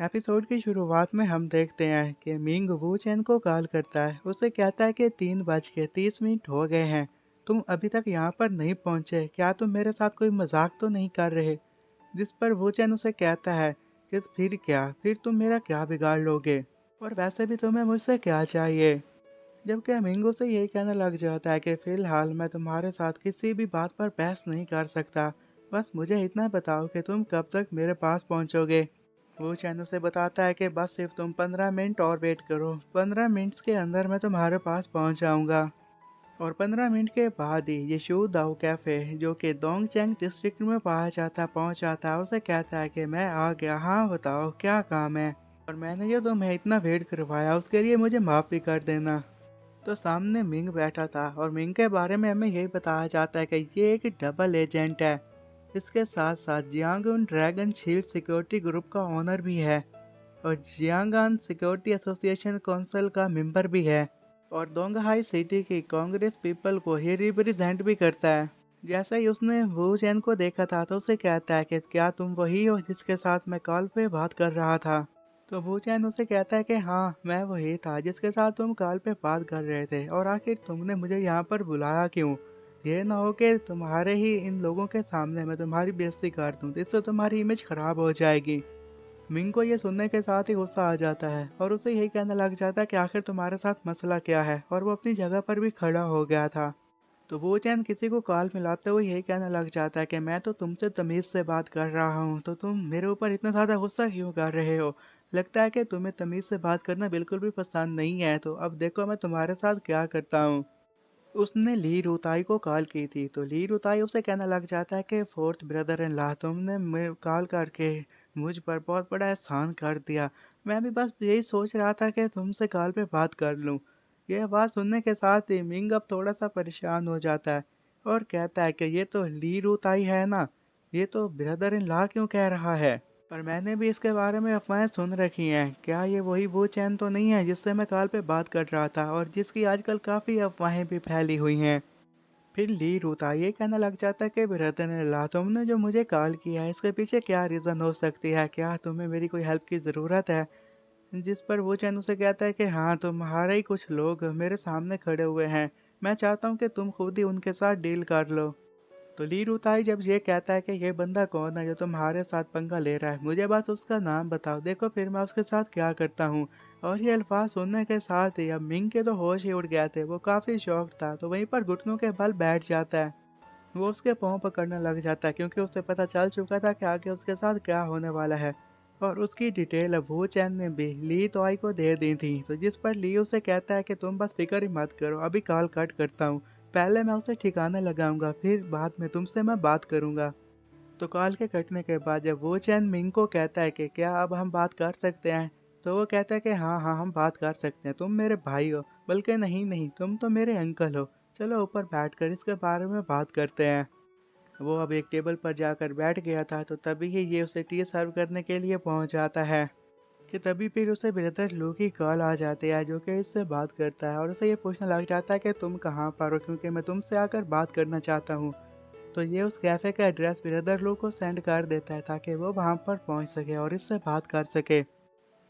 Episode की शुरुआत में हम देखते हैं कि मिंग वू चैन को कॉल करता है। उसे कहता है कि 3:30 हो गए हैं। तुम अभी तक यहाँ पर नहीं पहुँचे, क्या तुम मेरे साथ कोई मजाक तो नहीं कर रहे? जिस पर वू चैन उसे कहता है कि फिर क्या, फिर तुम मेरा क्या बिगाड़ लोगे, और वैसे भी तुम्हें मुझसे क्या चाहिए? जबकि मिंग उसे यही कहने लग जाता है कि फिलहाल मैं तुम्हारे साथ किसी भी बात पर बहस नहीं कर सकता। बस मुझे इतना बताओ कि तुम कब तक मेरे पास पहुँचोगे। वो चैन उसे बताता है कि बस सिर्फ तुम 15 मिनट और वेट करो, 15 मिनट्स के अंदर मैं तुम्हारे पास पहुंच जाऊंगा। और 15 मिनट के बाद ही ये शू दाओ कैफे, जो कि डोंगचेंग डिस्ट्रिक्ट में पाया जाता पहुंच जाता है। उसे कहता है कि मैं आ गया, हाँ बताओ क्या काम है, और मैंने जो तुम्हें इतना वेट करवाया उसके लिए मुझे माफ भी कर देना। तो सामने मिंग बैठा था, और मिंग के बारे में हमें यही बताया जाता है कि ये एक डबल एजेंट है। इसके साथ साथ जियांगन ड्रैगन शील्ड सिक्योरिटी ग्रुप का ओनर भी है, और जियांगन सिक्योरिटी एसोसिएशन काउंसिल का मेंबर भी है, और दोंगहाई सिटी की कांग्रेस पीपल को ही रिप्रेजेंट भी करता है। जैसे ही उसने वू चैन को देखा था तो उसे कहता है कि क्या तुम वही हो जिसके साथ मैं कॉल पे बात कर रहा था? तो वू चैन उसे कहता है कि हाँ, मैं वही था जिसके साथ तुम कॉल पे बात कर रहे थे, और आखिर तुमने मुझे यहाँ पर बुलाया क्यों? ये ना हो कि तुम्हारे ही इन लोगों के सामने मैं तुम्हारी बेइज्जती कर दूं, जिससे तुम्हारी इमेज खराब हो जाएगी। मिंग को ये सुनने के साथ ही गुस्सा आ जाता है, और उसे यही कहने लग जाता है कि आखिर तुम्हारे साथ मसला क्या है, और वो अपनी जगह पर भी खड़ा हो गया था। तो वो चैन किसी को कॉल मिलाते हुए यही कहने लग जाता है कि मैं तो तुमसे तमीज से बात कर रहा हूँ, तो तुम मेरे ऊपर इतना ज्यादा गुस्सा क्यों कर रहे हो? लगता है कि तुम्हें तमीज से बात करना बिल्कुल भी पसंद नहीं है, तो अब देखो मैं तुम्हारे साथ क्या करता हूँ। उसने ली रुताई को कॉल की थी, तो ली रुताई उसे कहने लग जाता है कि फोर्थ ब्रदर इन लॉ, तुमने कॉल करके मुझ पर बहुत बड़ा एहसान कर दिया। मैं भी बस यही सोच रहा था कि तुमसे कॉल पे बात कर लूं। यह बात सुनने के साथ ही मिंग अब थोड़ा सा परेशान हो जाता है, और कहता है कि ये तो ली रुताई है ना, ये तो ब्रदर इन लॉ क्यों कह रहा है? पर मैंने भी इसके बारे में अफवाहें सुन रखी हैं, क्या ये वही वो चैन तो नहीं है जिससे मैं कॉल पे बात कर रहा था, और जिसकी आजकल काफ़ी अफवाहें भी फैली हुई हैं? फिर ली रूता ये कहने लग जाता है कि ब्रदर-इन-लॉ, तुमने जो मुझे कॉल किया है इसके पीछे क्या रीज़न हो सकती है? क्या तुम्हें मेरी कोई हेल्प की ज़रूरत है? जिस पर वो चैन उसे कहता है कि हाँ, तुम्हारे ही कुछ लोग मेरे सामने खड़े हुए हैं। मैं चाहता हूँ कि तुम खुद ही उनके साथ डील कर लो। तो ली रुताई जब ये कहता है कि ये बंदा कौन है जो तुम्हारे साथ पंगा ले रहा है, मुझे बस उसका नाम बताओ, देखो फिर मैं उसके साथ क्या करता हूँ। और ये अल्फाज सुनने के साथ ही अब मिंग के तो होश ही उड़ गए थे, वो काफी शॉक्ड था, तो वहीं पर घुटनों के बल बैठ जाता है। वो उसके पाँव पकड़ने लग जाता है, क्योंकि उसे पता चल चुका था कि आगे उसके साथ क्या होने वाला है। और उसकी डिटेल अब वो चैन ने भी ली तोई को दे दी थी, तो जिस पर ली उसे कहता है कि तुम बस फिक्र ही मत करो, अभी कॉल कट करता हूँ। पहले मैं उसे ठिकाने लगाऊंगा, फिर बाद में तुमसे मैं बात करूंगा। तो कॉल के कटने के बाद जब वो चैन मिंग को कहता है कि क्या अब हम बात कर सकते हैं, तो वो कहता है कि हाँ हाँ, हम बात कर सकते हैं, तुम मेरे भाई हो, बल्कि नहीं नहीं, तुम तो मेरे अंकल हो। चलो ऊपर बैठकर इसके बारे में बात करते हैं। वो अब एक टेबल पर जाकर बैठ गया था, तो तभी ही ये उसे टी सर्व करने के लिए पहुंच जाता है। कि तभी फिर उसे ब्रदर लू की कॉल आ जाती है, जो कि इससे बात करता है, और उसे ये पूछने लग जाता है कि तुम कहाँ पर हो, क्योंकि मैं तुमसे आकर बात करना चाहता हूँ। तो ये उस कैफे का एड्रेस ब्रदर लू को सेंड कर देता है, ताकि वो वहां पर पहुंच सके और इससे बात कर सके।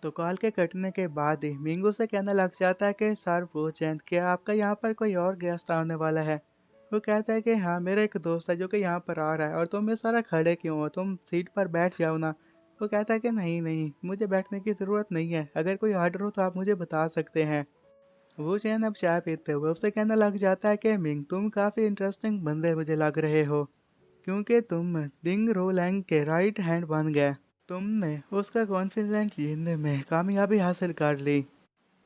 तो कॉल के कटने के बाद ही मिंगू से कहने लग जाता है कि सर पूछें, क्या आपका यहाँ पर कोई और गेस्ट आने वाला है? वो कहता है कि हाँ, मेरा एक दोस्त है जो कि यहाँ पर आ रहा है, और तुम इस तरह खड़े क्यों हो, तुम सीट पर बैठ जाओ ना। वो कहता है कि नहीं नहीं, मुझे बैठने की ज़रूरत नहीं है, अगर कोई ऑर्डर हो तो आप मुझे बता सकते हैं। वो चैन अब चाय पीते हुए उससे कहने लग जाता है कि मिंग, तुम काफ़ी इंटरेस्टिंग बंदे मुझे लग रहे हो, क्योंकि तुम डिंग रोलैंग के राइट हैंड बन गए। तुमने उसका कॉन्फिडेंस जीतने में कामयाबी हासिल कर ली।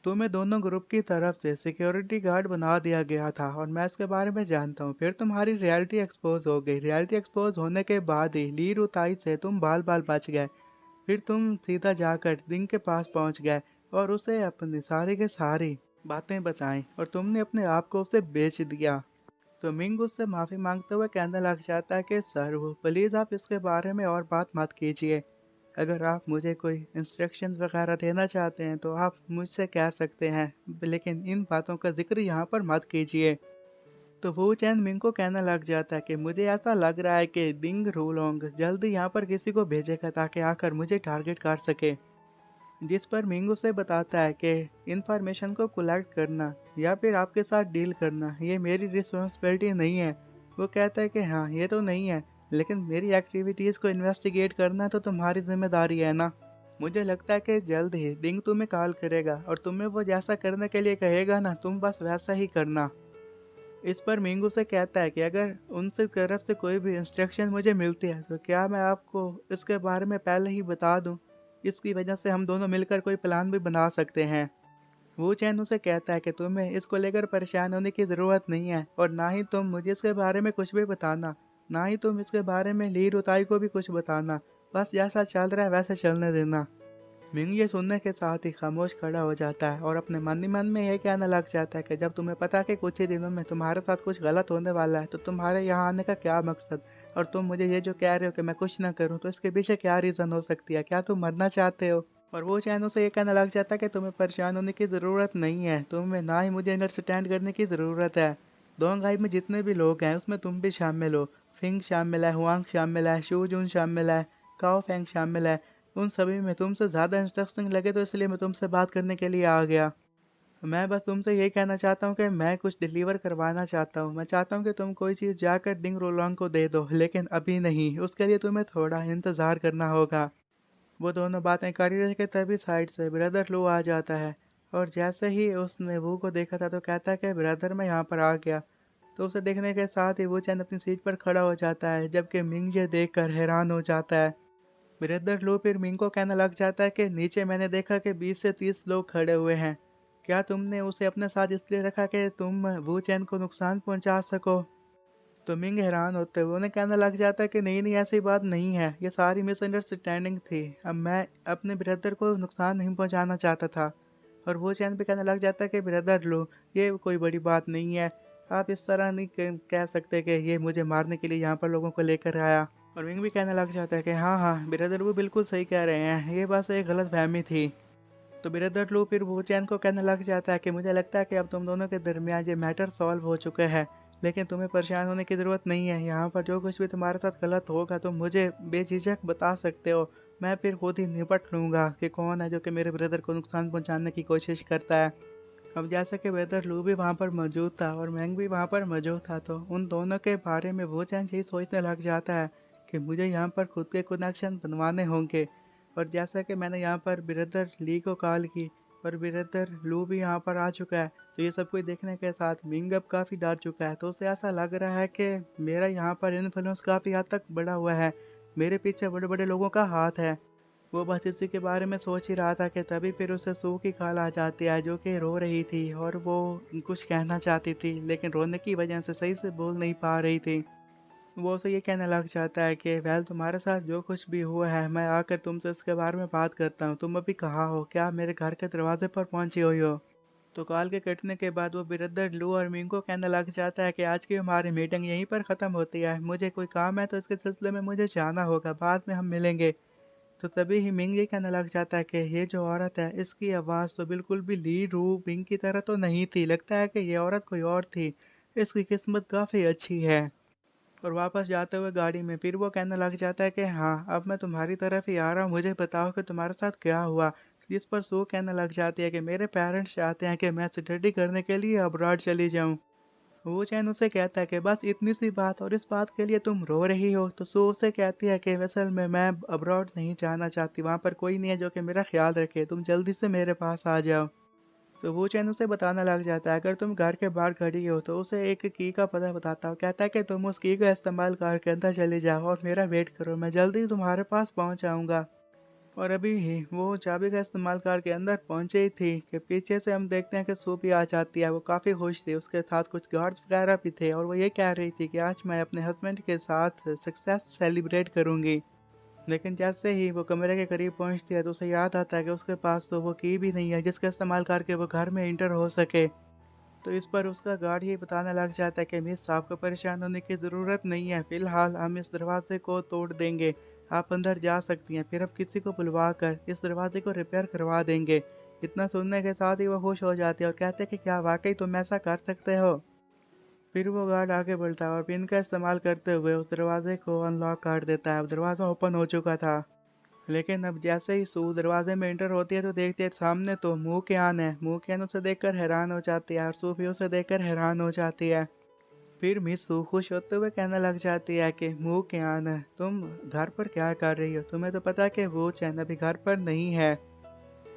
तुम्हें दोनों ग्रुप की तरफ से सिक्योरिटी गार्ड बना दिया गया था, और मैं इसके बारे में जानता हूँ। फिर तुम्हारी रियलिटी एक्सपोज हो गई, रियलिटी एक्सपोज होने के बाद ही ली रुताई से तुम बाल बाल बच गए। फिर तुम सीधा जाकर दिंग के पास पहुंच गए, और उसे अपनी सारी के सारी बातें बताई, और तुमने अपने आप को उसे बेच दिया। तो मिंग उससे माफी मांगते हुए कहने लग जाता है कि सर, वो प्लीज आप इसके बारे में और बात मत कीजिए। अगर आप मुझे कोई इंस्ट्रक्शंस वगैरह देना चाहते हैं तो आप मुझसे कह सकते हैं, लेकिन इन बातों का जिक्र यहाँ पर मत कीजिए। तो वो चैन मिंग को कहने लग जाता है कि मुझे ऐसा लग रहा है कि दिंग रूलोंग जल्दी यहाँ पर किसी को भेजेगा, ताकि आकर मुझे टारगेट कर सके। जिस पर मिंग उसे बताता है कि इंफॉर्मेशन को कलेक्ट करना या फिर आपके साथ डील करना ये मेरी रिस्पॉन्सिबिलिटी नहीं है। वो कहता है कि हाँ ये तो नहीं है, लेकिन मेरी एक्टिविटीज़ को इन्वेस्टिगेट करना तो तुम्हारी जिम्मेदारी है ना। मुझे लगता है कि जल्द ही दिंग तुम्हें कॉल करेगा और तुम्हें वो जैसा करने के लिए कहेगा ना तुम बस वैसा ही करना। इस पर मिंगू से कहता है कि अगर उनसे तरफ से कोई भी इंस्ट्रक्शन मुझे मिलती है तो क्या मैं आपको इसके बारे में पहले ही बता दूं। इसकी वजह से हम दोनों मिलकर कोई प्लान भी बना सकते हैं। वो चैन उसे कहता है कि तुम्हें इसको लेकर परेशान होने की ज़रूरत नहीं है और ना ही तुम मुझे इसके बारे में कुछ भी बताना, ना ही तुम इसके बारे में ली रुताई को भी कुछ बताना। बस जैसा चल रहा है वैसे चलने देना। मिंग ये सुनने के साथ ही खामोश खड़ा हो जाता है और अपने मन ही मन में यह कहने लग जाता है कि जब तुम्हें पता है कि कुछ ही दिनों में तुम्हारे साथ कुछ गलत होने वाला है तो तुम्हारे यहाँ आने का क्या मकसद। और तुम मुझे ये जो कह रहे हो कि मैं कुछ ना करूँ तो इसके पीछे क्या रीज़न हो सकती है, क्या तुम मरना चाहते हो। और वो चैनो से ये कहने लग जाता है कि तुम्हें परेशान होने की ज़रूरत नहीं है, तुम्हें ना ही मुझे अंडरस्टैंड करने की ज़रूरत है। दोंगाई में जितने भी लोग हैं उसमें तुम भी शामिल हो। फिंग शामिल है, हुआंग शामिल है, शू जून शामिल है, काओ फेंग शामिल है। उन सभी में तुमसे ज़्यादा इंटरेस्टिंग लगे तो इसलिए मैं तुमसे बात करने के लिए आ गया। मैं बस तुमसे यही कहना चाहता हूँ कि मैं कुछ डिलीवर करवाना चाहता हूँ। मैं चाहता हूँ कि तुम कोई चीज़ जाकर डिंग रोलोंग को दे दो, लेकिन अभी नहीं, उसके लिए तुम्हें थोड़ा इंतज़ार करना होगा। वो दोनों बातें कर ही रहे थे तभी साइड से ब्रदर लो आ जाता है। और जैसे ही उसने वो को देखा था तो कहता है कि ब्रदर मैं यहाँ पर आ गया। तो उसे देखने के साथ ही वो चैन अपनी सीट पर खड़ा हो जाता है, जबकि मिंग ये देखकर हैरान हो जाता है। ब्रदर लो फिर मिंग को कहने लग जाता है कि नीचे मैंने देखा कि 20 से 30 लोग खड़े हुए हैं। क्या तुमने उसे अपने साथ इसलिए रखा कि तुम वो चैन को नुकसान पहुंचा सको। तो मिंग हैरान होते हुए उन्हें कहने लग जाता है कि नहीं नहीं ऐसी बात नहीं है, ये सारी मिसअंडरस्टैंडिंग थी। अब मैं अपने ब्रदर को नुकसान नहीं पहुंचाना चाहता था। और वो चैन भी कहने लग जाता है कि ब्रदर लो ये कोई बड़ी बात नहीं है। आप इस तरह नहीं कह सकते कि ये मुझे मारने के लिए यहाँ पर लोगों को लेकर आया। और मिंग भी कहने लग जाता है कि हाँ हाँ ब्रदर वो बिल्कुल सही कह रहे हैं, ये बस एक गलत फहमी थी। तो ब्रदर लू फिर वो चैन को कहने लग जाता है कि मुझे लगता है कि अब तुम दोनों के दरमियान ये मैटर सॉल्व हो चुके हैं। लेकिन तुम्हें परेशान होने की ज़रूरत नहीं है, यहाँ पर जो कुछ भी तुम्हारे साथ गलत होगा तुम मुझे बेझिझक बता सकते हो। मैं फिर खुद ही निपट लूँगा कि कौन है जो कि मेरे ब्रदर को नुकसान पहुँचाने की कोशिश करता है। अब जैसा कि ब्रदर लू भी वहाँ पर मौजूद था और मैंग भी वहाँ पर मौजूद था तो उन दोनों के बारे में वो चैन यही सोचने लग जाता है कि मुझे यहाँ पर खुद के कनेक्शन बनवाने होंगे। और जैसा कि मैंने यहाँ पर ब्रदर ली को कॉल की और ब्रदर लू भी यहाँ पर आ चुका है, तो ये सब कुछ देखने के साथ मिंग अब काफ़ी डर चुका है। तो उसे ऐसा लग रहा है कि मेरा यहाँ पर इन्फ्लुएंस काफ़ी हद तक बढ़ा हुआ है, मेरे पीछे बड़े बड़े लोगों का हाथ है। वो बस इसी के बारे में सोच ही रहा था कि तभी फिर उसे सू की कॉल आ जाती है जो कि रो रही थी और वो कुछ कहना चाहती थी लेकिन रोने की वजह से सही से बोल नहीं पा रही थी। वो उसे ये कहने लग जाता है कि वेल तुम्हारे साथ जो कुछ भी हुआ है मैं आकर तुमसे इसके बारे में बात करता हूँ। तुम अभी कहाँ हो, क्या मेरे घर के दरवाजे पर पहुंची हुई हो। तो कॉल के कटने के बाद वो ब्रदर लू और मिंग को कहने लग जाता है कि आज की हमारी मीटिंग यहीं पर ख़त्म होती है, मुझे कोई काम है तो इसके सिलसिले में मुझे जाना होगा, बाद में हम मिलेंगे। तो तभी ही मिंग ये कहने लग जाता है कि ये जो औरत है इसकी आवाज़ तो बिल्कुल भी ली रू मिंग की तरह तो नहीं थी, लगता है कि ये औरत कोई और थी। इसकी किस्मत काफ़ी अच्छी है। और वापस जाते हुए गाड़ी में फिर वो कहने लग जाता है कि हाँ अब मैं तुम्हारी तरफ ही आ रहा हूँ, मुझे बताओ कि तुम्हारे साथ क्या हुआ। जिस पर सू कहने लग जाती है कि मेरे पेरेंट्स चाहते हैं कि मैं स्टडी करने के लिए अब्रॉड चली जाऊँ। वो चैन उसे कहता है कि बस इतनी सी बात और इस बात के लिए तुम रो रही हो। तो सू उसे कहती है कि असल में मैं अब्रॉड नहीं जाना चाहती, वहाँ पर कोई नहीं है जो कि मेरा ख्याल रखे, तुम जल्दी से मेरे पास आ जाओ। तो वो चैन उसे बताने लग जाता है अगर तुम घर के बाहर खड़ी हो तो उसे एक की का पता बताता हो, कहता है कि तुम उस की का इस्तेमाल करके अंदर चले जाओ और मेरा वेट करो, मैं जल्दी तुम्हारे पास पहुंच जाऊंगा। और अभी ही वो चाबी का इस्तेमाल करके अंदर पहुंचे ही थी कि पीछे से हम देखते हैं कि सू भी आ जाती है। वो काफ़ी खुश थी, उसके साथ कुछ गार्ड्स वगैरह भी थे और वो ये कह रही थी कि आज मैं अपने हस्बैंड के साथ सक्सेस सेलिब्रेट करूंगी। लेकिन जैसे ही वो कमरे के करीब पहुंचती है तो उसे याद आता है कि उसके पास तो वो की भी नहीं है जिसका इस्तेमाल करके वो घर में इंटर हो सके। तो इस पर उसका गार्ड ये बताने लग जाता है कि मिस आपको परेशान होने की ज़रूरत नहीं है, फिलहाल हम इस दरवाजे को तोड़ देंगे, आप अंदर जा सकती हैं, फिर हम किसी को बुलवा कर इस दरवाजे को रिपेयर करवा देंगे। इतना सुनने के साथ ही वो खुश हो जाती है और कहते हैं कि क्या वाकई तुम ऐसा कर सकते हो। फिर वो गार्ड आगे बढ़ता है और पिन का इस्तेमाल करते हुए उस दरवाजे को अनलॉक कर देता है। अब दरवाज़ा ओपन हो चुका था। लेकिन अब जैसे ही सू दरवाजे में एंटर होती है तो देखती है सामने तो मुंह के आन है। मुंह के आन उसे देखकर हैरान हो जाती है और सू भी उसे देखकर हैरान हो जाती है। फिर मिस सू खुश होते हुए कहने लग जाती है कि मुंह के आन है, तुम घर पर क्या कर रही हो? तुम्हें तो पता है कि वो चैन अभी घर पर नहीं है।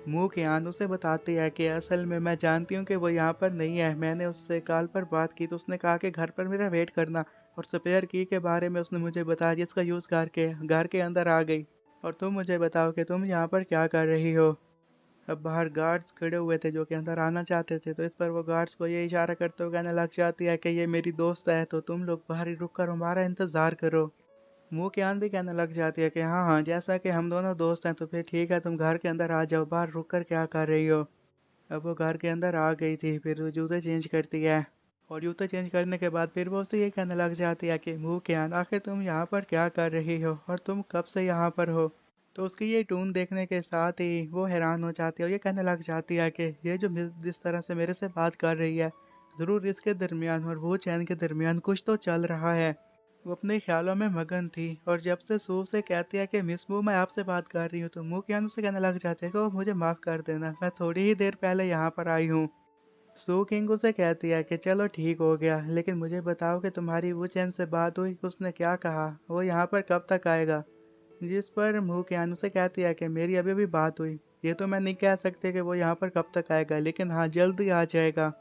मुंह की आन उसे बताती है कि असल में मैं जानती हूँ कि वो यहाँ पर नहीं है। मैंने उससे कॉल पर बात की तो उसने कहा कि घर पर मेरा वेट करना, और स्पेयर की के बारे में उसने मुझे बताया जिसका यूज़ करके घर के अंदर आ गई। और तुम मुझे बताओ कि तुम यहाँ पर क्या कर रही हो? अब बाहर गार्ड्स खड़े हुए थे जो कि अंदर आना चाहते थे, तो इस पर वो गार्ड्स को ये इशारा करते हुए कहने लग जाती है कि ये मेरी दोस्त है, तो तुम लोग बाहर ही रुक कर हमारा इंतज़ार करो। मुँह की आन भी कहने लग जाती है कि हाँ हाँ, जैसा कि हम दोनों दोस्त हैं तो फिर ठीक है, तुम घर के अंदर आ जाओ, बाहर रुक कर क्या कर रही हो? अब वो घर के अंदर आ गई थी, फिर वो जूते चेंज करती है। और जूते चेंज करने के बाद फिर वो उससे ये कहने लग जाती है कि मुँह के आन, आखिर तुम यहाँ पर क्या कर रही हो और तुम कब से यहाँ पर हो? तो उसकी ये टून देखने के साथ ही वो हैरान हो जाती है और ये कहने लग जाती है कि ये जो जिस तरह से मेरे से बात कर रही है, ज़रूर इसके दरमियान और वो चैन के दरमियान कुछ तो चल रहा है। वो अपने ख्यालों में मगन थी और जब से सू से कहती है कि मिस मू मैं आपसे बात कर रही हूँ, तो मुँह कियान से कहने लग जाते हैं कि वो मुझे माफ़ कर देना, मैं थोड़ी ही देर पहले यहाँ पर आई हूँ। सू किंग उसे कहती है कि चलो ठीक हो गया, लेकिन मुझे बताओ कि तुम्हारी वो चैन से बात हुई, उसने क्या कहा, वो यहाँ पर कब तक आएगा? जिस पर मुँह कियान उसे कहती है कि मेरी अभी अभी बात हुई, ये तो मैं नहीं कह सकते कि वो यहाँ पर कब तक आएगा, लेकिन हाँ जल्द ही आ जाएगा।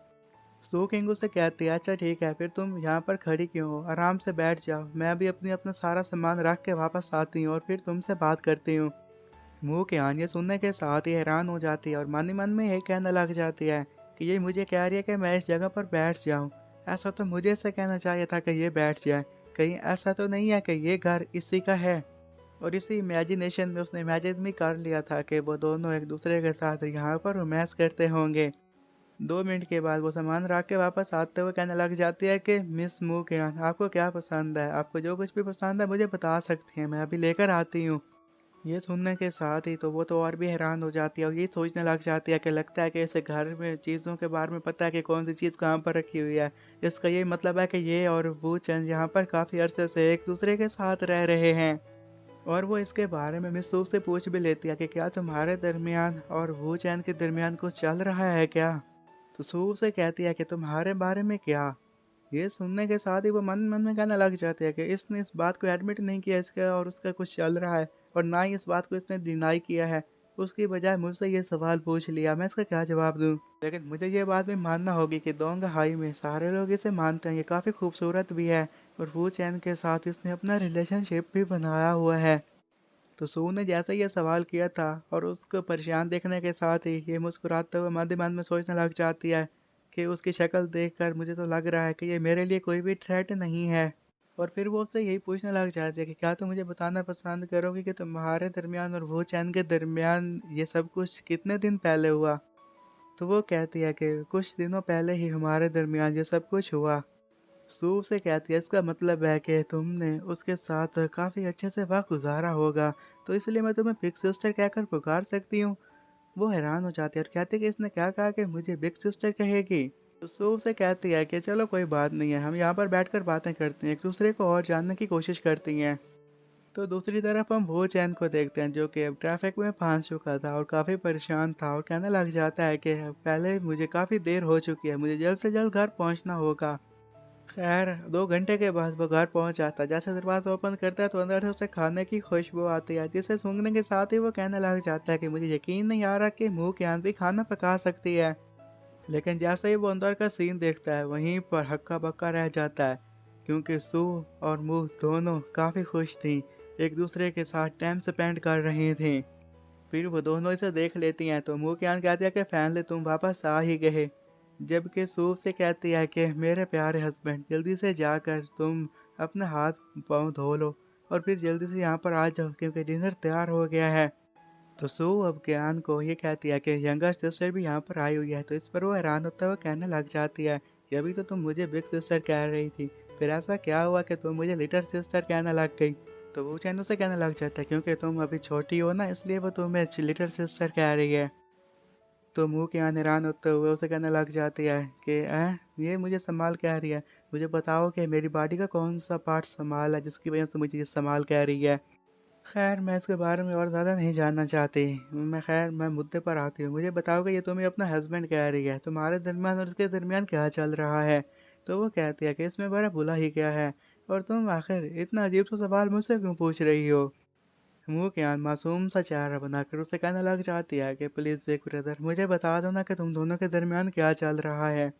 सू किंग उसे कहती है अच्छा ठीक है, फिर तुम यहाँ पर खड़ी क्यों हो, आराम से बैठ जाओ, मैं अभी अपना सारा सामान रख के वापस आती हूँ और फिर तुमसे बात करती हूँ। मुँह की आन ये सुनने के साथ ही हैरान हो जाती है और मन ही मन में यही कहने लग जाती है कि ये मुझे कह रही है कि मैं इस जगह पर बैठ जाऊँ। ऐसा तो मुझे इसे कहना चाहिए था कि ये बैठ जाए। कहीं ऐसा तो नहीं है कि ये घर इसी का है? और इसी इमेजिनेशन में उसने इमेजिन भी कर लिया था कि वो दोनों एक दूसरे के साथ यहाँ पर रोमांस करते होंगे। 2 मिनट के बाद वो सामान रख के वापस आते हुए कहने लग जाती है कि मिस मुकेन, आपको क्या पसंद है? आपको जो कुछ भी पसंद है मुझे बता सकती हैं, मैं अभी लेकर आती हूँ। ये सुनने के साथ ही तो वो तो और भी हैरान हो जाती है और ये सोचने लग जाती है कि लगता है कि इसे घर में चीज़ों के बारे में पता है कि कौन सी चीज़ कहाँ पर रखी हुई है। इसका ये मतलब है कि ये और वो चंद यहाँ पर काफ़ी अरसे से एक दूसरे के साथ रह रहे हैं। और वो इसके बारे में मिस सू से पूछ भी लेती है कि क्या तुम्हारे दरमियान और वो चैन के दरमियान कुछ चल रहा है क्या? तो सू से कहती है कि तुम्हारे बारे में क्या? ये सुनने के साथ ही वो मन मन में कहने लग जाती है कि इसने इस बात को एडमिट नहीं किया इसका और उसका कुछ चल रहा है, और ना ही इस बात को इसने डिनाई किया है। उसकी बजाय मुझसे ये सवाल पूछ लिया, मैं इसका क्या जवाब दूँ? लेकिन मुझे ये बात भी मानना होगी कि दोंग हाई में सारे लोग इसे मानते हैं, ये काफ़ी खूबसूरत भी है और वो चैन के साथ इसने अपना रिलेशनशिप भी बनाया हुआ है। तो सू ने जैसे ये सवाल किया था और उसको परेशान देखने के साथ ही ये मुस्कुराते हुए मन ही मन में सोचने लग जाती है कि उसकी शक्ल देखकर मुझे तो लग रहा है कि ये मेरे लिए कोई भी थ्रेट नहीं है। और फिर वो उससे यही पूछने लग जाती है कि क्या तुम मुझे बताना पसंद करोगे कि तुम्हारे दरमियान और वो चैन के दरमियान ये सब कुछ कितने दिन पहले हुआ? तो वो कहती है कि कुछ दिनों पहले ही हमारे दरमियान ये सब कुछ हुआ। सू से कहती है इसका मतलब है कि तुमने उसके साथ काफ़ी अच्छे से वक़्त गुज़ारा होगा, तो इसलिए मैं तुम्हें बिग सिस्टर कहकर पुकार सकती हूँ। वो हैरान हो जाती है और कहती है कि इसने क्या कहा कि मुझे बिग सिस्टर कहेगी? तो सू से कहती है कि चलो कोई बात नहीं है, हम यहाँ पर बैठकर बातें करते हैं, एक दूसरे को और जानने की कोशिश करती हैं। तो दूसरी तरफ हम वो चैन को देखते हैं जो कि अब ट्रैफिक में फंस चुका था और काफ़ी परेशान था और कहने लग जाता है कि पहले मुझे काफ़ी देर हो चुकी है, मुझे जल्द से जल्द घर पहुँचना होगा। खैर 2 घंटे के बाद वो घर पहुंच जाता है। जैसे दरवाजा ओपन करता है तो अंदर से उसे खाने की खुशबू आती है, जिसे सूंघने के साथ ही वो कहने लग जाता है कि मुझे यकीन नहीं आ रहा कि मुंह की आंत भी खाना पका सकती है। लेकिन जैसे ही वो अंदर का सीन देखता है वहीं पर हक्का बक्का रह जाता है, क्योंकि सू और मुंह दोनों काफ़ी खुश थी, एक दूसरे के साथ टाइम स्पेंड कर रही थी। फिर वो दोनों इसे देख लेती हैं तो मुंह की आंत कहती है कि फाइनली तुम वापस आ ही गए। जबकि सूफ से कहती है कि मेरे प्यारे हस्बैंड, जल्दी से जाकर तुम अपने हाथ पाँव धो लो और फिर जल्दी से यहाँ पर आ जाओ क्योंकि डिनर तैयार हो गया है। तो सू अब ज्ञान को ये कहती है कि यंगर सिस्टर भी यहाँ पर आई हुई है, तो इस पर वो हैरान होता हुआ कहने लग जाती है कि अभी तो तुम मुझे बिग सिस्टर कह रही थी, फिर ऐसा क्या हुआ कि तुम मुझे लिटिल सिस्टर कहने लग गई? तो वो चैन उसे कहने लग जाता है क्योंकि तुम अभी छोटी हो ना, इसलिए वो तुम्हें लिटिल सिस्टर कह रही है। तो मुँह के यहाँ हैरान होते हुए उसे कहने लग जाती है कि ये मुझे संभाल कह रही है, मुझे बताओ कि मेरी बॉडी का कौन सा पार्ट संभाल है जिसकी वजह से मुझे ये संभाल कह रही है? खैर मैं इसके बारे में और ज़्यादा नहीं जानना चाहती। मैं मुद्दे पर आती हूँ। मुझे बताओ कि ये तुम्हें अपना हस्बैंड कह रही है, तुम्हारे दरमियान और उसके दरमियान क्या चल रहा है? तो वो कहती है कि इसमें बड़ा बुला ही क्या है? और तुम आखिर इतना अजीब सा सवाल मुझसे क्यों पूछ रही हो? मूक-यान मासूम सा चेहरा बनाकर उसे कहने लग जाती है कि प्लीज़ बिग ब्रदर मुझे बता दो ना कि तुम दोनों के दरमियान क्या चल रहा है।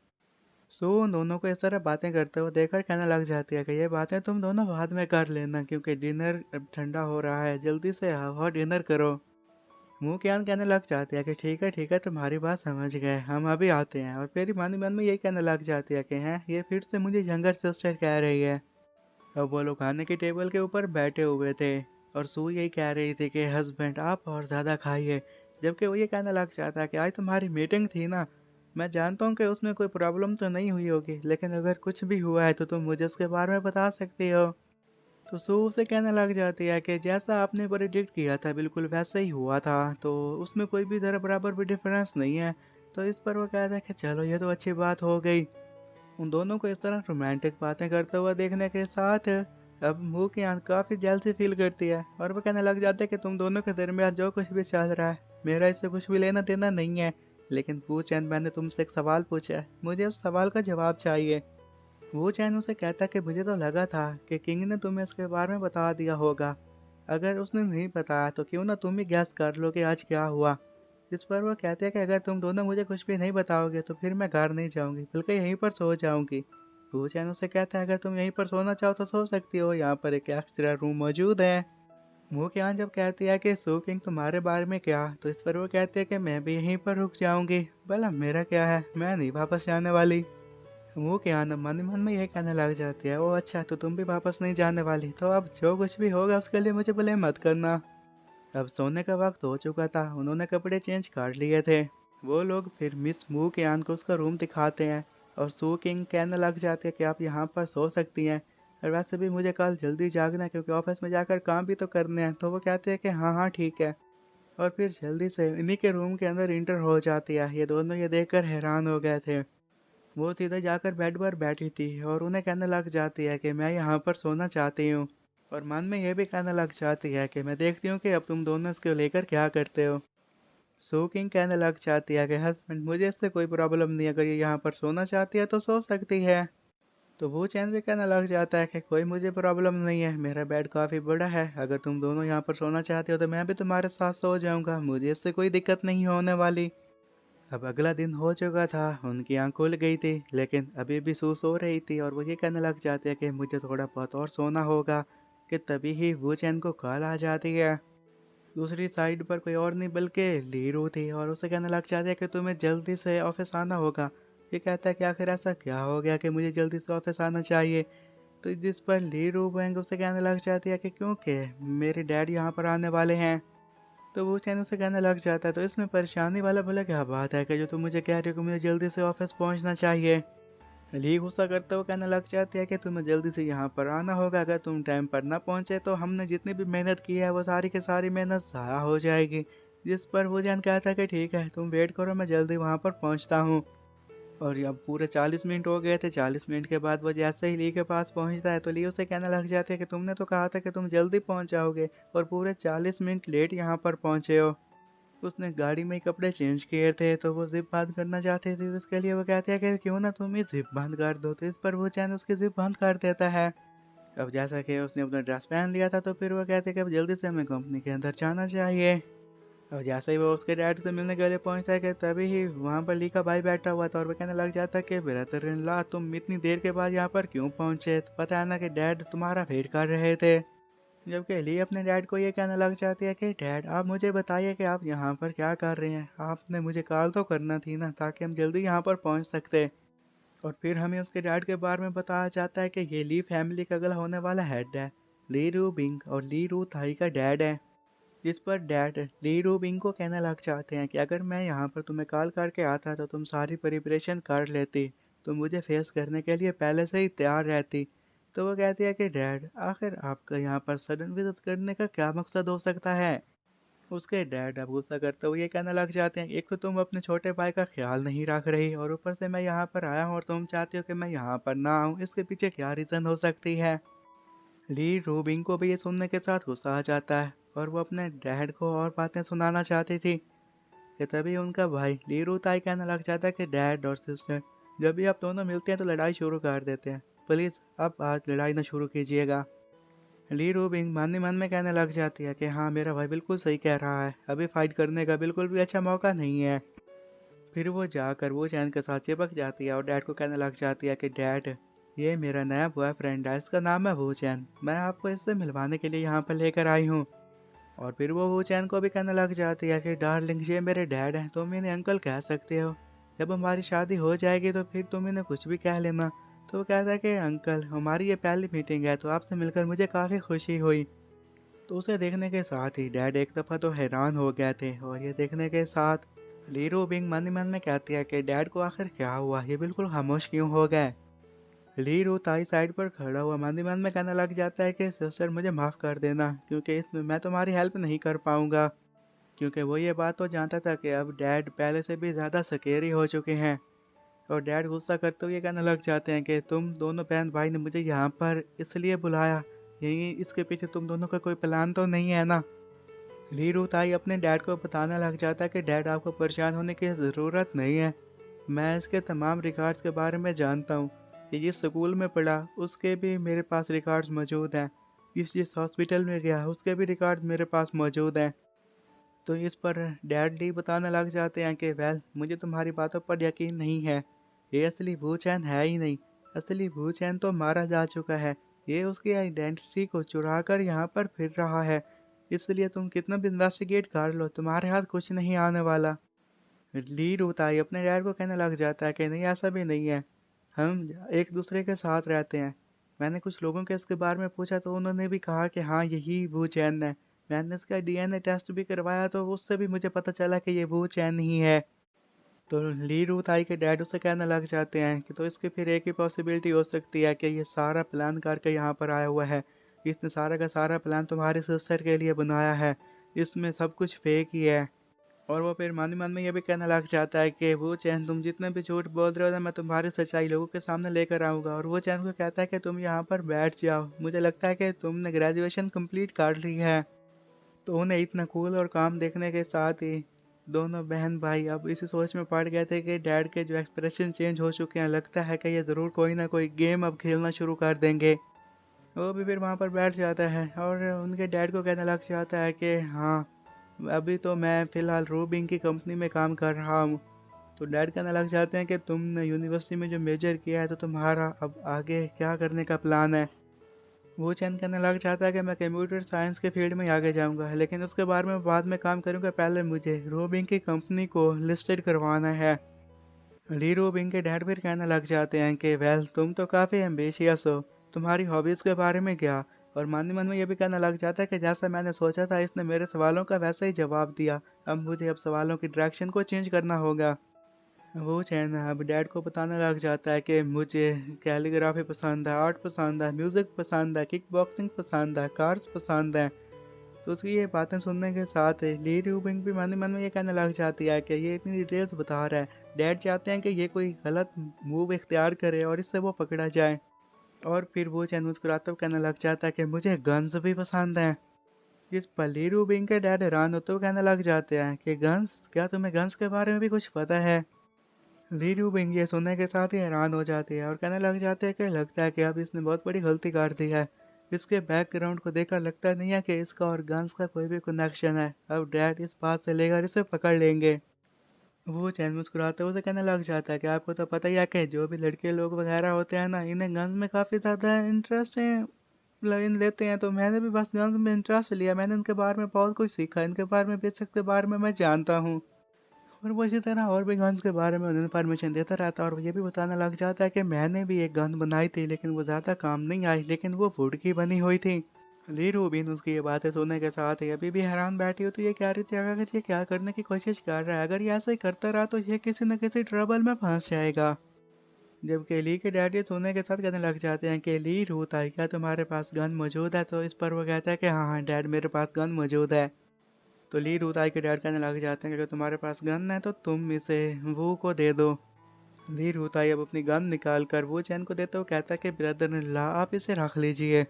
सो उन दोनों को इस तरह बातें करते हुए देखकर कहने लग जाती है कि ये बातें तुम दोनों बाद में कर लेना क्योंकि डिनर अब ठंडा हो रहा है, जल्दी से आओ और डिनर करो। मूक-यान कहने लग जाती है कि ठीक है तुम्हारी बात समझ गए, हम अभी आते हैं। और फिर मन में यही कहने लग जाती है कि हैं ये फिर से मुझे यंगर सिस्टर कह रही है। अब वो लोग खाने की टेबल के ऊपर बैठे हुए थे और सू यही कह रही थी कि हस्बैंड आप और ज़्यादा खाइए, जबकि वो ये कहने लग जाता है कि आज तुम्हारी मीटिंग थी ना, मैं जानता हूँ कि उसमें कोई प्रॉब्लम तो नहीं हुई होगी, लेकिन अगर कुछ भी हुआ है तो तुम मुझे उसके बारे में बता सकती हो। तो सू उसे कहने लग जाती है कि जैसा आपने प्रेडिक्ट किया था बिल्कुल वैसा ही हुआ था, तो उसमें कोई भी ज़रा बराबर भी डिफरेंस नहीं है। तो इस पर वो कहता है कि चलो ये तो अच्छी बात हो गई। उन दोनों को इस तरह रोमांटिक बातें करते हुए देखने के साथ अब मुँह की आंख काफ़ी जेलसी फील करती है और वो कहने लग जाते हैं कि तुम दोनों के दरमियान जो कुछ भी चल रहा है मेरा इससे कुछ भी लेना देना नहीं है। लेकिन वो चैन मैंने तुमसे एक सवाल पूछा है, मुझे उस सवाल का जवाब चाहिए। वो चैन उसे कहता है कि मुझे तो लगा था कि किंग ने तुम्हें इसके बारे में बता दिया होगा। अगर उसने नहीं बताया तो क्यों ना तुम ही गैस कर लो कि आज क्या हुआ। इस पर वो कहते हैं कि अगर तुम दोनों मुझे कुछ भी नहीं बताओगे तो फिर मैं घर नहीं जाऊंगी बल्कि यहीं पर सो जाऊंगी। वो चैन उसे कहता है अगर तुम यहीं पर सोना चाहो तो सो सकती हो, यहाँ पर एक एक्स्ट्रा रूम मौजूद है। वो क्या जब कहती है कि सो किंग तुम्हारे बारे में क्या, तो इस पर वो कहते हैं कि मैं भी यहीं पर रुक जाऊंगी, भला मेरा क्या है, मैं नहीं वापस जाने वाली। वो क्या न मन मन में यही कहने लग जाती है, ओ अच्छा तो तुम भी वापस नहीं जाने वाली, तो अब जो कुछ भी होगा उसके लिए मुझे ब्लेम मत करना। अब सोने का वक्त हो चुका था, उन्होंने कपड़े चेंज कर लिए थे। वो लोग फिर मिस मू के आन को उसका रूम दिखाते हैं और सू किंग कहने लग जाते हैं कि आप यहाँ पर सो सकती हैं, और वैसे भी मुझे कल जल्दी जागना है क्योंकि ऑफिस में जाकर काम भी तो करने हैं। तो वो कहते हैं कि हाँ हाँ ठीक है, और फिर जल्दी से इन्हीं के रूम के अंदर इंटर हो जाती है। ये दोनों ये देखकर हैरान हो गए थे। वो सीधे जाकर बेड पर बैठी थी और उन्हें कहने लग जाती है कि मैं यहाँ पर सोना चाहती हूँ, और मन में यह भी कहने लग जाती है कि मैं देखती हूँ कि अब तुम दोनों इसको लेकर क्या करते हो। सू किंग कहने लग जाती है कि हस्बैंड मुझे इससे कोई प्रॉब्लम नहीं है, अगर ये यहाँ पर सोना चाहती है तो सो सकती है। तो वो चैन भी कहने लग जाता है कि कोई मुझे प्रॉब्लम नहीं है, मेरा बेड काफ़ी बड़ा है, अगर तुम दोनों यहाँ पर सोना चाहते हो तो मैं भी तुम्हारे साथ सो जाऊंगा, मुझे इससे कोई दिक्कत नहीं होने वाली। अब अगला दिन हो चुका था, उनकी आँख खुल गई थी, लेकिन अभी भी सू सो रही थी और वो ये कहने लग जाती है कि मुझे थोड़ा बहुत और सोना होगा, कि तभी ही वो चैन को कॉल आ जाती है। दूसरी साइड पर कोई और नहीं बल्कि लीरू थी और उसे कहने लग जाती है कि तुम्हें जल्दी से ऑफिस आना होगा। ये कहता है कि आखिर ऐसा क्या हो गया कि मुझे जल्दी से ऑफिस आना चाहिए। तो जिस पर लीरू बैंक उसे कहने लग जाती है कि क्योंकि मेरे डैड यहाँ पर आने वाले हैं। तो वो चैन उसे कहने लग जाता है तो इसमें परेशानी वाला भला क्या बात है कि जो तुम मुझे कह रही हो कि मुझे जल्दी से ऑफिस पहुंचना चाहिए। ली गुस्सा करते हुए कहने लग जाती है कि तुम्हें जल्दी से यहाँ पर आना होगा, अगर तुम टाइम पर ना पहुंचे तो हमने जितनी भी मेहनत की है वो सारी की सारी मेहनत ज़ाया हो जाएगी। जिस पर वो जान कहता है कि ठीक है तुम वेट करो, मैं जल्दी वहाँ पर पहुँचता हूँ। और अब पूरे 40 मिनट हो गए थे। 40 मिनट के बाद वो जैसे ही ली के पास पहुँचता है तो ली उसे कहने लग जाती है कि तुमने तो कहा था कि तुम जल्दी पहुँच जाओगे और पूरे 40 मिनट लेट यहाँ पर पहुँचे हो। उसने गाड़ी में ही कपड़े चेंज किए थे तो वो जिप बंद करना चाहती थी, उसके लिए वो कहती है कि क्यों ना तुम ही जिप बंद कर दो। तो इस पर वो चैन उसकी जिप बंद कर देता है। अब जैसा कि उसने अपना ड्रेस पहन लिया था तो फिर वो कहती है कि अब जल्दी से हमें कंपनी के अंदर जाना चाहिए। और जैसे ही वो उसके डैड से मिलने के लिए पहुंचता है कि तभी ही वहाँ पर ली का भाई बैठा हुआ था और वो कहने लग जाता है कि ब्रदर इन लॉ तुम इतनी देर के बाद यहाँ पर क्यों पहुंचे, तो पता है ना कि डैड तुम्हारा वेट कर रहे थे। जबकि ली अपने डैड को ये कहने लग जाती है कि डैड आप मुझे बताइए कि आप यहाँ पर क्या कर रहे हैं, आपने मुझे कॉल तो करना थी ना ताकि हम जल्दी यहाँ पर पहुँच सकते। और फिर हमें उसके डैड के बारे में बताया जाता है कि ये ली फैमिली का अगला होने वाला हेड है। ली रू बिंग और ली रू थाई का डैड है। जिस पर डैड ली रू बिंग को कहने लग जाते हैं कि अगर मैं यहाँ पर तुम्हें कॉल करके आता तो तुम सारी प्रिपरेशन कर लेती, तुम मुझे फेस करने के लिए पहले से ही तैयार रहती। तो वो कहती है कि डैड आखिर आपका यहाँ पर सडन विजिट करने का क्या मकसद हो सकता है। उसके डैड अब गुस्सा करते हुए ये कहने लग जाते हैं, एक तो तुम अपने छोटे भाई का ख्याल नहीं रख रही और ऊपर से मैं यहाँ पर आया हूँ और तुम चाहती हो कि मैं यहाँ पर ना आऊँ, इसके पीछे क्या रीज़न हो सकती है। ली रूबिंग को भी ये सुनने के साथ गुस्सा आ जाता है और वो अपने डैड को और बातें सुनाना चाहती थी कि तभी उनका भाई ली रुताई कहने लग जाता है कि डैड और सिस्टर, जब भी आप दोनों मिलते हैं तो लड़ाई शुरू कर देते हैं, प्लीज़ अब आज लड़ाई ना शुरू कीजिएगा। ली रूबिंग मन ही मन में कहने लग जाती है कि हाँ, मेरा भाई बिल्कुल सही कह रहा है, अभी फाइट करने का बिल्कुल भी अच्छा मौका नहीं है। फिर वो जाकर वो चैन के साथ चिपक जाती है और डैड को कहने लग जाती है कि डैड, ये मेरा नया बॉयफ्रेंड है, इसका नाम है वो चैन, मैं आपको इससे मिलवाने के लिए यहाँ पर लेकर आई हूँ। और फिर वो चैन को भी कहने लग जाती है कि डार्लिंग, ये मेरे डैड हैं, तुम इन्हें अंकल कह सकते हो, जब हमारी शादी हो जाएगी तो फिर तुम इन्हें कुछ भी कह लेना। तो वो कहता है कि अंकल, हमारी ये पहली मीटिंग है तो आपसे मिलकर मुझे काफ़ी खुशी हुई। तो उसे देखने के साथ ही डैड एक दफ़ा तो हैरान हो गए थे, और ये देखने के साथ लीरू बिंग मन ही मन में कहती है कि डैड को आखिर क्या हुआ, ये बिल्कुल खामोश क्यों हो गए। लीरू ताई साइड पर खड़ा हुआ मन ही मन में कहने लग जाता है कि सिस्टर, मुझे माफ़ कर देना, क्योंकि इसमें मैं तुम्हारी हेल्प नहीं कर पाऊंगा। क्योंकि वो ये बात तो जानता था कि अब डैड पहले से भी ज़्यादा सकेरी हो चुके हैं। और डैड गुस्सा करते हुए कहने लग जाते हैं कि तुम दोनों बहन भाई ने मुझे यहाँ पर इसलिए बुलाया, यही इसके पीछे तुम दोनों का कोई प्लान तो नहीं है ना। लीरू ताई अपने डैड को बताने लग जाता है कि डैड, आपको परेशान होने की ज़रूरत नहीं है, मैं इसके तमाम रिकॉर्ड्स के बारे में जानता हूँ, कि जिस स्कूल में पढ़ा उसके भी मेरे पास रिकॉर्ड्स मौजूद हैं, जिस जिस हॉस्पिटल में गया उसके भी रिकॉर्ड्स मेरे पास मौजूद हैं। तो इस पर डैड ली बताने लग जाते हैं कि वेल, मुझे तुम्हारी बातों पर यकीन नहीं है, ये असली वू चैन है ही नहीं, असली वू चैन तो मारा जा चुका है, ये उसकी आइडेंटिटी को चुरा कर यहाँ पर फिर रहा है, इसलिए तुम कितना भी इन्वेस्टिगेट कर लो, तुम्हारे हाथ कुछ नहीं आने वाला। ली रुताई अपने डैड को कहने लग जाता है कि नहीं, ऐसा भी नहीं है, हम एक दूसरे के साथ रहते हैं, मैंने कुछ लोगों के इसके बारे में पूछा तो उन्होंने भी कहा कि हाँ, यही वो चैन है, मैंने इसका डीएनए टेस्ट भी करवाया तो उससे भी मुझे पता चला कि ये वो चैन ही है। तो ली रुताई के डैड उसे कहने लग जाते हैं कि तो इसकी फिर एक ही पॉसिबिलिटी हो सकती है कि ये सारा प्लान करके यहाँ पर आया हुआ है, इसने सारा का सारा प्लान तुम्हारी सिस्टर के लिए बनाया है, इसमें सब कुछ फेक ही है। और वो फिर मन ही मन में ये भी कहने लग जाता है कि वो चैन, तुम जितने भी झूठ बोल रहे हो ना, मैं तुम्हारी सच्चाई लोगों के सामने लेकर आऊँगा। और वो चैन को कहता है कि तुम यहाँ पर बैठ जाओ, मुझे लगता है कि तुमने ग्रेजुएशन कंप्लीट कर ली है। तो उन्हें इतना कूल और काम देखने के साथ ही दोनों बहन भाई अब इसी सोच में पड़ गए थे कि डैड के जो एक्सप्रेशन चेंज हो चुके हैं, लगता है कि ये ज़रूर कोई ना कोई गेम अब खेलना शुरू कर देंगे। वो भी फिर वहाँ पर बैठ जाता है और उनके डैड को कहने लग जाता है कि हाँ, अभी तो मैं फ़िलहाल रूबिंग की कंपनी में काम कर रहा हूँ। तो डैड कहने लग जाते हैं कि तुमने यूनिवर्सिटी में जो मेजर किया है तो तुम्हारा अब आगे क्या करने का प्लान है। वो चैन कहने लग जाता है कि मैं कंप्यूटर साइंस के फील्ड में ही आगे जाऊंगा, लेकिन उसके बारे में बाद में काम करूंगा, पहले मुझे रूबिंग की कंपनी को लिस्टेड करवाना है। ली रूबिंग के डैड फिर कहने लग जाते हैं कि वेल, तुम तो काफ़ी एम्बिशियस हो, तुम्हारी हॉबीज़ के बारे में क्या। और मन ही मन में ये भी कहने लग जाता है कि जैसा मैंने सोचा था इसने मेरे सवालों का वैसा ही जवाब दिया, अब मुझे अब सवालों की डायरेक्शन को चेंज करना होगा। वो चैन अब डैड को बताने लग जाता है कि मुझे कैलीग्राफी पसंद है, आर्ट पसंद है, म्यूज़िक पसंद है, किक बॉक्सिंग पसंद है, कार्स पसंद है। तो उसकी ये बातें सुनने के साथ ली रूबिंग भी मन ही मन में ये कहने लग जाती है कि ये इतनी डिटेल्स बता रहा है, डैड चाहते हैं कि ये कोई गलत मूव इख्तियार करे और इससे वो पकड़ा जाए। और फिर वो चैन मुस्कुराते हुए कहने लग जाता है कि मुझे गन्स भी पसंद हैं। इस पर ली रूबिंग के डैड हैरान होते हुए कहने लग जाते हैं कि गन्स, क्या तुम्हें गन्स के बारे में भी कुछ पता है। ली रूबिंग ये सुनने के साथ ही हैरान हो जाती है और कहने लग जाते हैं कि लगता है कि अब इसने बहुत बड़ी गलती कर दी है, इसके बैकग्राउंड को देखकर लगता नहीं है कि इसका और गन्स का कोई भी कनेक्शन है, अब डैड इस बात से लेकर इसे पकड़ लेंगे। वो चैन मुस्कुराते हुए उसे कहने लग जाता है कि आपको तो पता ही है कि जो भी लड़के लोग वगैरह होते हैं ना, इन्हें गन्स में काफ़ी ज़्यादा इंटरेस्ट है, इन लेते हैं, तो मैंने भी बस गन्स में इंटरेस्ट लिया, मैंने इनके बारे में बहुत कुछ सीखा, इनके बारे में, बेशक के बारे में मैं जानता हूँ। और वो इसी तरह और भी गन्स के बारे में उन्हें इन्फॉर्मेशन देता रहता है और वो ये भी बताने लग जाता है कि मैंने भी एक गन बनाई थी, लेकिन वो ज़्यादा काम नहीं आई, लेकिन वो वुड की बनी हुई थी। ली रूबिन उसकी ये बातें सुनने के साथ ही अभी भी हैरान बैठी हो, तो ये कह रही थी अगर ये क्या करने की कोशिश कर रहा है, अगर ये ऐसे ही करता रहा तो ये किसी न किसी ट्रबल में फंस जाएगा। जबकि ली के डैडी सोने के साथ कहने लग जाते हैं कि ली रूता है, क्या तुम्हारे पास गन मौजूद है। तो इस पर वो कहता है कि हाँ हाँ डैड, मेरे पास गन मौजूद है। तो ली रूताई के डैड कहने लग जाते हैं कि अगर तुम्हारे पास गन है तो तुम इसे वो को दे दो। ली रूताई अब अपनी गन निकाल कर वो चैन को देते हुए कहता है कि ब्रदर इन लॉ, आप इसे रख लीजिए,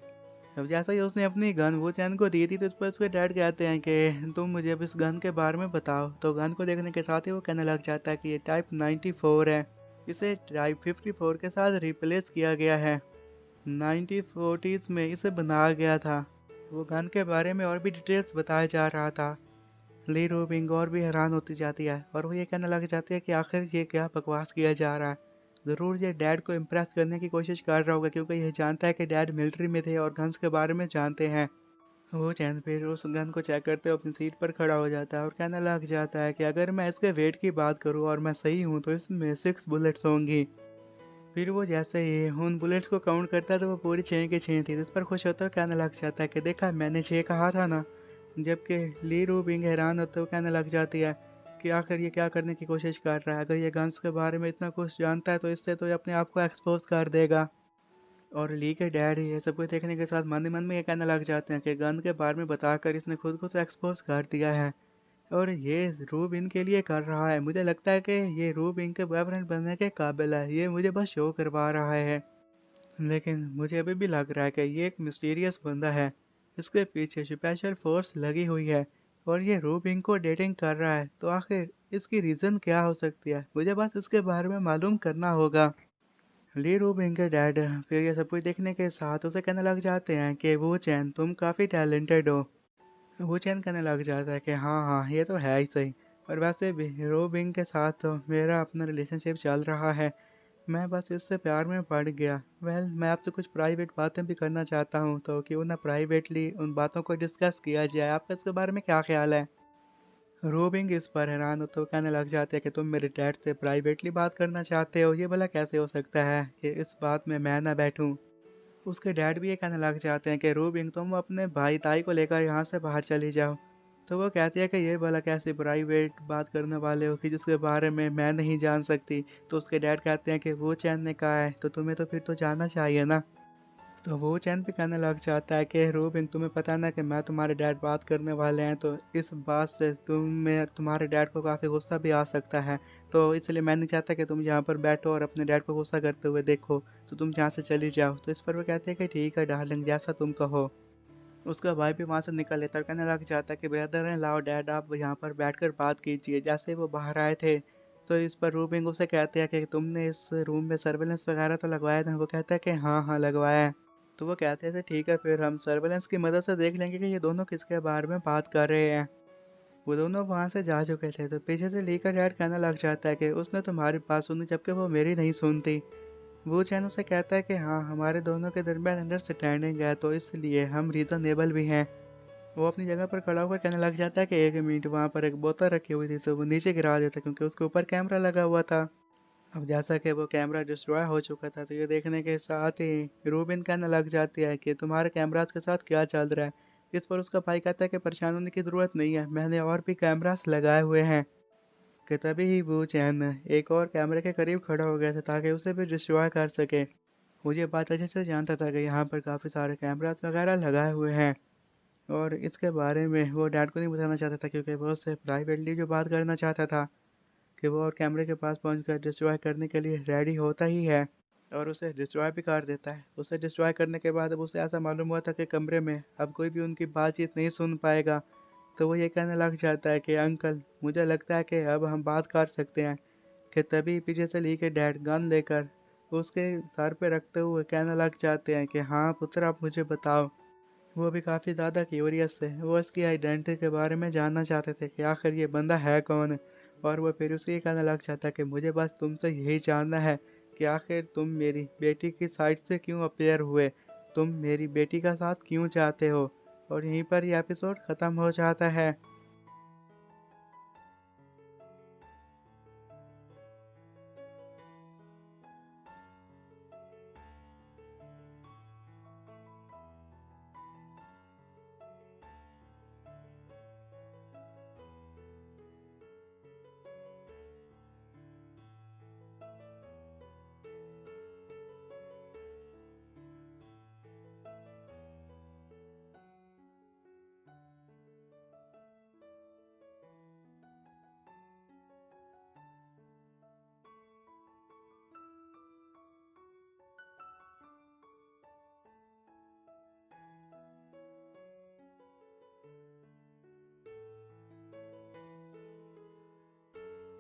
अब जैसे ही उसने अपनी गन वो चैन को दी थी तो उस पर उसके डैड कहते हैं कि तुम मुझे अब इस गन के बारे में बताओ। तो गन को देखने के साथ ही वो कहने लग जाता है कि ये टाइप 94 है, इसे टाइप 54 के साथ रिप्लेस किया गया है, 1940s में इसे बनाया गया था। वो गन के बारे में और भी डिटेल्स बताया जा रहा था। ली रूबिंग और भी हैरान होती जाती है और वो ये कहने लग जाती है कि आखिर ये क्या बकवास किया जा रहा है। ज़रूर ये डैड को इम्प्रेस करने की कोशिश कर रहा होगा क्योंकि ये जानता है कि डैड मिलिट्री में थे और गन्स के बारे में जानते हैं। वो चैन फिर उस गन को चेक करते हुए अपनी सीट पर खड़ा हो जाता है और कहने लग जाता है कि अगर मैं इसके वेट की बात करूं और मैं सही हूं तो इसमें 6 बुलेट्स होंगी। फिर वो जैसे ही उन बुलेट्स को काउंट करता है तो वो पूरी 6 की 6 थी। इस पर खुश होता है कहने लग जाता है कि देखा मैंने 6 कहा था ना। जबकि ली रूबिंग हैरान होते हुए कहने लग जाती है कि आखिर ये क्या करने की कोशिश कर रहा है। अगर ये गन्स के बारे में इतना कुछ जानता है तो इससे तो ये अपने आप को एक्सपोज कर देगा। और ली के डैड ये सब कुछ देखने के साथ मन ही मन में ये कहने लग जाते हैं कि गन के बारे में बताकर इसने खुद को तो एक्सपोज कर दिया है और ये रूब इनके लिए कर रहा है। मुझे लगता है कि ये रूब इनके बॉयफ्रेंड बनने के काबिल है, ये मुझे बस शो करवा रहा है। लेकिन मुझे अभी भी लग रहा है कि ये एक मिस्टीरियस बंदा है, इसके पीछे स्पेशल फोर्स लगी हुई है और ये रूब इनको डेटिंग कर रहा है। तो आखिर इसकी रीज़न क्या हो सकती है, मुझे बस इसके बारे में मालूम करना होगा। ली रूबिन के डैड फिर ये सब कुछ देखने के साथ उसे कहने लग जाते हैं कि वो चैन तुम काफ़ी टैलेंटेड हो। वो चैन कहने लग जाता है कि हाँ हाँ ये तो है ही सही, और वैसे भी रूबिन के साथ तो मेरा अपना रिलेशनशिप चल रहा है, मैं बस इससे प्यार में पड़ गया। मैं आपसे कुछ प्राइवेट बातें भी करना चाहता हूँ, तो क्यों ना प्राइवेटली उन बातों को डिस्कस किया जाए। आपका इसके बारे में क्या ख्याल है? रूबिंग इस पर हैरान हो तो कहने लग जाते हैं कि तुम मेरे डैड से प्राइवेटली बात करना चाहते हो, ये भला कैसे हो सकता है कि इस बात में मैं ना बैठूं। उसके डैड भी ये कहने लग जाते हैं कि रूबिंग तुम अपने भाई ताई को लेकर यहाँ से बाहर चली जाओ। तो वो कहती है कि ये भला कैसे प्राइवेट बात करने वाले हो कि जिसके बारे में मैं नहीं जान सकती। तो उसके डैड कहते हैं कि वो चैन ने कहा है तो तुम्हें तो फिर तो जानना चाहिए ना। तो वो चैन भी कहने लग जाता है कि रूबिन तुम्हें पता है ना कि मैं तुम्हारे डैड बात करने वाले हैं, तो इस बात से तुम्हारे डैड को काफ़ी गुस्सा भी आ सकता है। तो इसलिए मैं नहीं चाहता कि तुम यहाँ पर बैठो और अपने डैड को गुस्सा करते हुए देखो, तो तुम यहाँ से चली जाओ। तो इस पर वो कहते हैं कि ठीक है डार्लिंग, जैसा तुम कहो। उसका भाई भी वहाँ से निकल लेता है और कहने लग जाता है कि ब्रदर हैं लाओ डैड आप यहाँ पर बैठकर बात कीजिए। जैसे ही वो बाहर आए थे तो इस पर रूबिंग उसे कहते हैं कि तुमने इस रूम में सर्वेलेंस वगैरह तो लगवाया था। वो कहता है कि हाँ हाँ लगवाया है। तो वो कहते थे ठीक है फिर हम सर्वेलेंस की मदद से देख लेंगे कि ये दोनों किसके बारे में बात कर रहे हैं। वो दोनों वहां से जा चुके थे तो पीछे से ली का डैड कहने लग जाता है कि उसने तुम्हारी बात सुनी जबकि वो मेरी नहीं सुनती। वो चैन उसे कहता है कि हाँ हमारे दोनों के दरमियान अंडरस्टैंडिंग है तो इसलिए हम रीजनेबल भी हैं। वो अपनी जगह पर खड़ा होकर कहने लग जाता है कि एक मिनट, वहाँ पर एक बोतल रखी हुई थी तो वो नीचे गिरा देता क्योंकि उसके ऊपर कैमरा लगा हुआ था। अब जैसा कि वो कैमरा डिस्ट्रॉय हो चुका था तो ये देखने के साथ ही रूबिन कहने लग जाती है कि तुम्हारे कैमरास के साथ क्या चल रहा है। इस पर उसका भाई कहता है कि परेशान होने की ज़रूरत नहीं है, मैंने और भी कैमरास लगाए हुए हैं। कि तभी ही वो चैन एक और कैमरे के करीब खड़ा हो गया था ताकि उसे भी डिस्ट्रॉय कर सके। वो ये बात अच्छे से जानता था कि यहाँ पर काफ़ी सारे कैमरास वगैरह लगाए हुए हैं और इसके बारे में वो डैड को नहीं बताना चाहता था क्योंकि वो उससे प्राइवेटली जो बात करना चाहता था कि वो और कैमरे के पास पहुंचकर डिस्ट्रॉय करने के लिए रेडी होता ही है और उसे डिस्ट्रॉय भी कर देता है। उसे डिस्ट्रॉय करने के बाद अब उसे ऐसा मालूम हुआ था कि कमरे में अब कोई भी उनकी बातचीत नहीं सुन पाएगा। तो वो ये कहने लग जाता है कि अंकल मुझे लगता है कि अब हम बात कर सकते हैं। कि तभी पीछे से ली के डैड गन लेकर उसके सर पे रखते हुए कहने लग जाते हैं कि हाँ पुत्र आप मुझे बताओ। वो भी काफ़ी ज़्यादा क्यूरियस थे, वो इसकी आइडेंटिटी के बारे में जानना चाहते थे कि आखिर ये बंदा है कौन। और वो फिर उसे ये कहने लग जाता कि मुझे बस तुमसे यही जानना है कि आखिर तुम मेरी बेटी की साइड से क्यों अपेयर हुए, तुम मेरी बेटी का साथ क्यों चाहते हो। और यहीं पर ये एपिसोड ख़त्म हो जाता है।